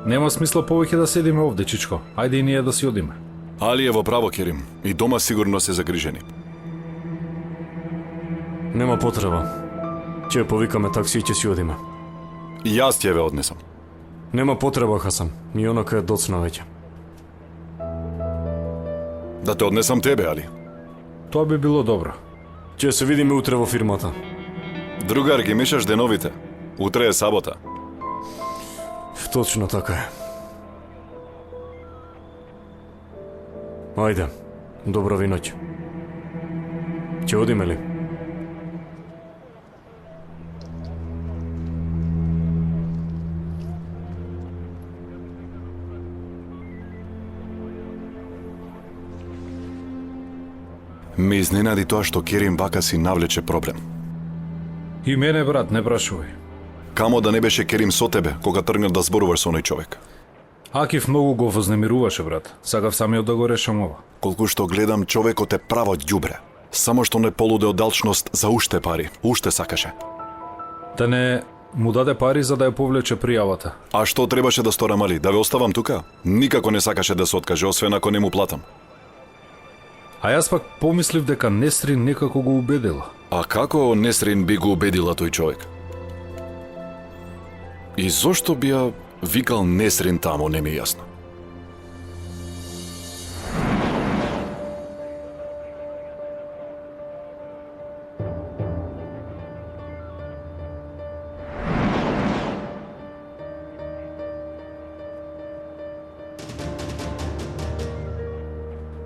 Нема смисла повеќе да седиме овде, Чичко. Ајде и ние да си одиме. Али е во право, Керим. И дома сигурно се загрижени. Нема потреба. Ќе повикаме такси и ќе си одиме. И јас ќе ве однесам. Нема потреба, Хасан. Ми онока е доцна веќе. Да те однесам тебе, али? Тоа би било добро. Ќе се видиме утре во фирмата. Другар, ги мешаш деновите. Утре е сабота. Точно така е. Ајде, добра ви ноќ. Ќе одиме ли? Ме изненади тоа што Керим вака си навлече проблем. И мене, брат, не прашувај. Камо да не беше Керим со тебе, кога тргна да зборуваш со оној човек. Акив многу го вознемируваше, брат. Сакав самиот да го решам ова. Колку што гледам, човекот е право ѓубре. Само што не полуде од алчност за уште пари. Уште сакаше. Да не му даде пари за да ја повлече пријавата. А што требаше да сторам, али? Да ве оставам тука? Никако не сакаше да се откаже, освен ако не му платам. А јас пак помислив дека Несрин некако го убедила. А како Несрин би го убедила тој човек? И зошто би ја викал Несрин тамо, не ми е јасно.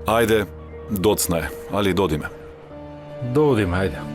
Ајде, доцна е, али додиме. Да одиме, ајде.